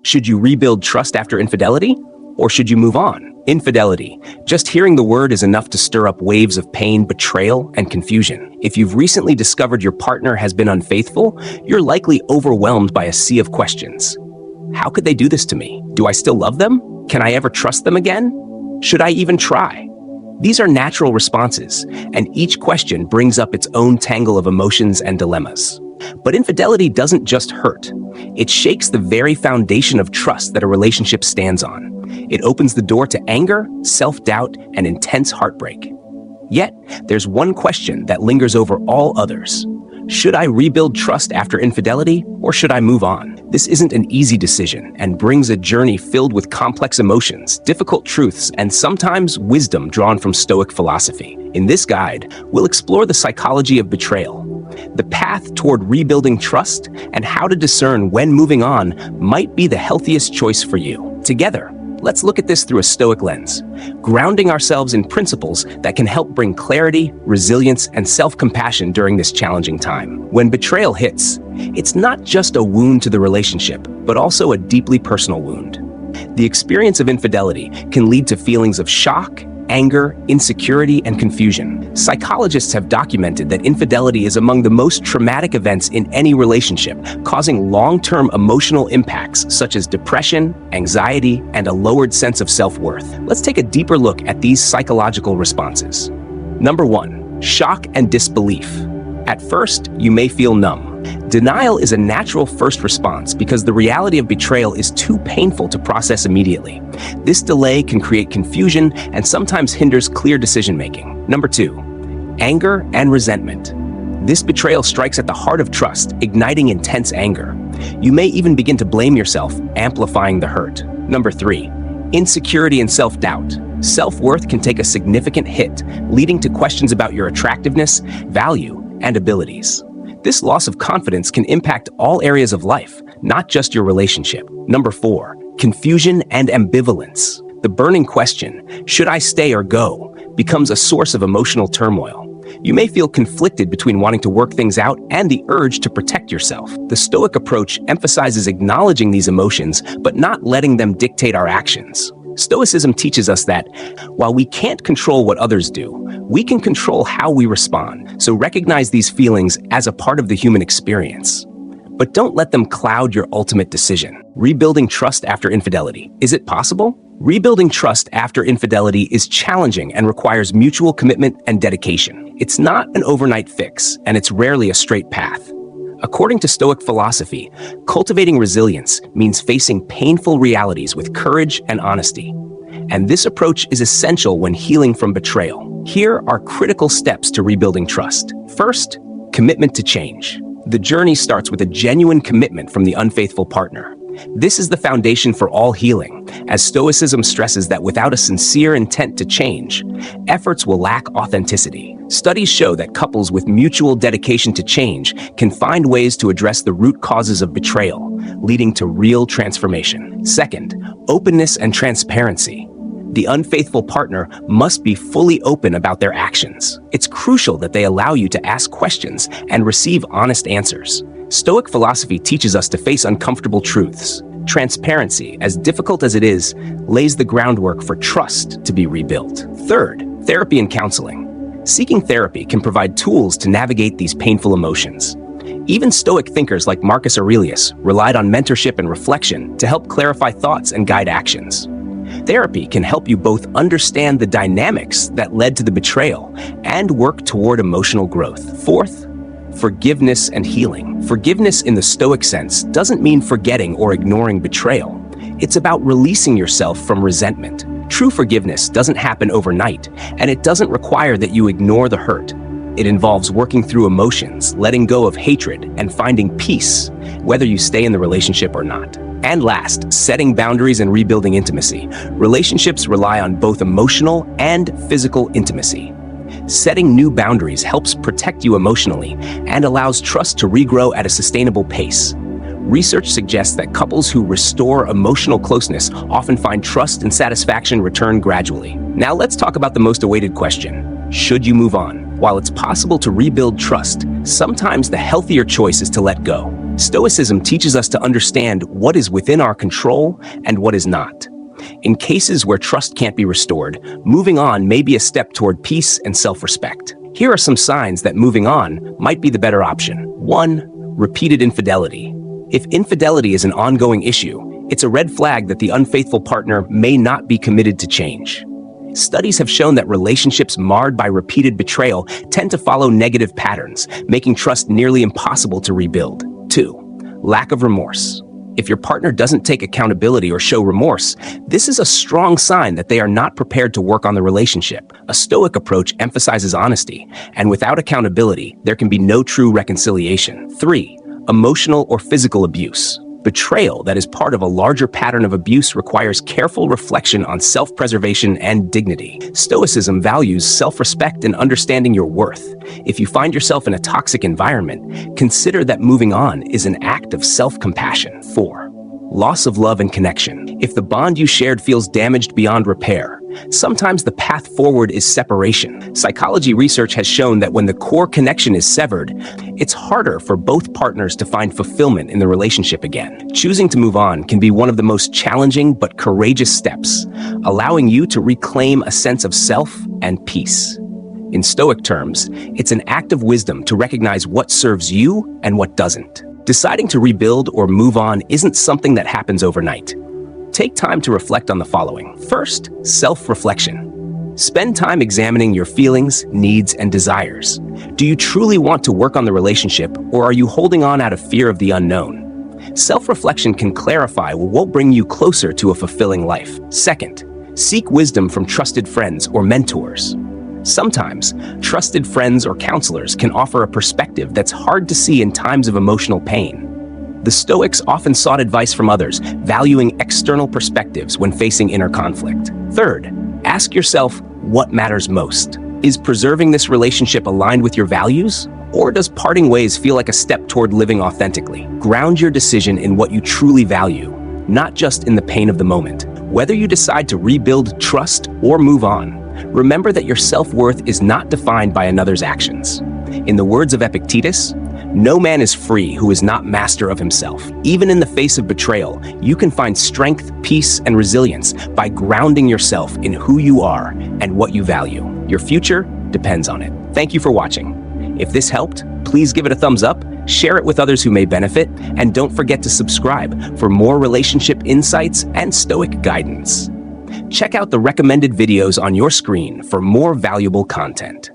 Should you rebuild trust after infidelity? Or should you move on? Infidelity. Just hearing the word is enough to stir up waves of pain, betrayal, and confusion. If you've recently discovered your partner has been unfaithful, you're likely overwhelmed by a sea of questions. How could they do this to me? Do I still love them? Can I ever trust them again? Should I even try? These are natural responses, and each question brings up its own tangle of emotions and dilemmas. But infidelity doesn't just hurt. It shakes the very foundation of trust that a relationship stands on. It opens the door to anger, self-doubt, and intense heartbreak. Yet, there's one question that lingers over all others. Should I rebuild trust after infidelity, or should I move on? This isn't an easy decision and brings a journey filled with complex emotions, difficult truths, and sometimes wisdom drawn from Stoic philosophy. In this guide, we'll explore the psychology of betrayal, the path toward rebuilding trust, and how to discern when moving on might be the healthiest choice for you. Together, let's look at this through a Stoic lens, grounding ourselves in principles that can help bring clarity, resilience, and self-compassion during this challenging time. When betrayal hits, it's not just a wound to the relationship, but also a deeply personal wound. The experience of infidelity can lead to feelings of shock, anger, insecurity, and confusion. Psychologists have documented that infidelity is among the most traumatic events in any relationship, causing long-term emotional impacts such as depression, anxiety, and a lowered sense of self-worth. Let's take a deeper look at these psychological responses. Number 1, shock and disbelief. At first, you may feel numb. Denial is a natural first response because the reality of betrayal is too painful to process immediately. This delay can create confusion and sometimes hinders clear decision-making. Number 2, anger and resentment. This betrayal strikes at the heart of trust, igniting intense anger. You may even begin to blame yourself, amplifying the hurt. Number 3, insecurity and self-doubt. Self-worth can take a significant hit, leading to questions about your attractiveness, value, and abilities. This loss of confidence can impact all areas of life, not just your relationship. Number 4, confusion and ambivalence. The burning question, should I stay or go, becomes a source of emotional turmoil. You may feel conflicted between wanting to work things out and the urge to protect yourself. The Stoic approach emphasizes acknowledging these emotions, but not letting them dictate our actions. Stoicism teaches us that while we can't control what others do, we can control how we respond. So recognize these feelings as a part of the human experience. But don't let them cloud your ultimate decision. Rebuilding trust after infidelity. Is it possible? Rebuilding trust after infidelity is challenging and requires mutual commitment and dedication. It's not an overnight fix, and it's rarely a straight path. According to Stoic philosophy, cultivating resilience means facing painful realities with courage and honesty. And this approach is essential when healing from betrayal. Here are critical steps to rebuilding trust. First, commitment to change. The journey starts with a genuine commitment from the unfaithful partner. This is the foundation for all healing, as Stoicism stresses that without a sincere intent to change, efforts will lack authenticity. Studies show that couples with mutual dedication to change can find ways to address the root causes of betrayal, leading to real transformation. Second, openness and transparency. The unfaithful partner must be fully open about their actions. It's crucial that they allow you to ask questions and receive honest answers. Stoic philosophy teaches us to face uncomfortable truths. Transparency, as difficult as it is, lays the groundwork for trust to be rebuilt. Third, therapy and counseling. Seeking therapy can provide tools to navigate these painful emotions. Even Stoic thinkers like Marcus Aurelius relied on mentorship and reflection to help clarify thoughts and guide actions. Therapy can help you both understand the dynamics that led to the betrayal and work toward emotional growth. Fourth, forgiveness and healing. Forgiveness in the Stoic sense doesn't mean forgetting or ignoring betrayal. It's about releasing yourself from resentment. True forgiveness doesn't happen overnight, and it doesn't require that you ignore the hurt. It involves working through emotions, letting go of hatred, and finding peace, whether you stay in the relationship or not. And last, setting boundaries and rebuilding intimacy. Relationships rely on both emotional and physical intimacy. Setting new boundaries helps protect you emotionally and allows trust to regrow at a sustainable pace. Research suggests that couples who restore emotional closeness often find trust and satisfaction return gradually. Now let's talk about the most awaited question. Should you move on? While it's possible to rebuild trust, sometimes the healthier choice is to let go. Stoicism teaches us to understand what is within our control and what is not. In cases where trust can't be restored, moving on may be a step toward peace and self-respect. Here are some signs that moving on might be the better option. 1. Repeated infidelity. If infidelity is an ongoing issue, it's a red flag that the unfaithful partner may not be committed to change. Studies have shown that relationships marred by repeated betrayal tend to follow negative patterns, making trust nearly impossible to rebuild. 2. Lack of remorse. If your partner doesn't take accountability or show remorse, this is a strong sign that they are not prepared to work on the relationship. A Stoic approach emphasizes honesty, and without accountability, there can be no true reconciliation. 3. Emotional or physical abuse. Betrayal that is part of a larger pattern of abuse requires careful reflection on self-preservation and dignity. Stoicism values self-respect and understanding your worth. If you find yourself in a toxic environment, consider that moving on is an act of self-compassion. 4. Loss of love and connection. If the bond you shared feels damaged beyond repair, sometimes the path forward is separation. Psychology research has shown that when the core connection is severed, it's harder for both partners to find fulfillment in the relationship again. Choosing to move on can be one of the most challenging but courageous steps, allowing you to reclaim a sense of self and peace. In Stoic terms, it's an act of wisdom to recognize what serves you and what doesn't. Deciding to rebuild or move on isn't something that happens overnight. Take time to reflect on the following. First, self-reflection. Spend time examining your feelings, needs, and desires. Do you truly want to work on the relationship, or are you holding on out of fear of the unknown? Self-reflection can clarify what will bring you closer to a fulfilling life. Second, seek wisdom from trusted friends or mentors. Sometimes, trusted friends or counselors can offer a perspective that's hard to see in times of emotional pain. The Stoics often sought advice from others, valuing external perspectives when facing inner conflict. Third, ask yourself what matters most. Is preserving this relationship aligned with your values? Or does parting ways feel like a step toward living authentically? Ground your decision in what you truly value, not just in the pain of the moment. Whether you decide to rebuild trust or move on, remember that your self-worth is not defined by another's actions. In the words of Epictetus, no man is free who is not master of himself. Even in the face of betrayal, you can find strength, peace, and resilience by grounding yourself in who you are and what you value. Your future depends on it. Thank you for watching. If this helped, please give it a thumbs up, share it with others who may benefit, and don't forget to subscribe for more relationship insights and Stoic guidance. Check out the recommended videos on your screen for more valuable content.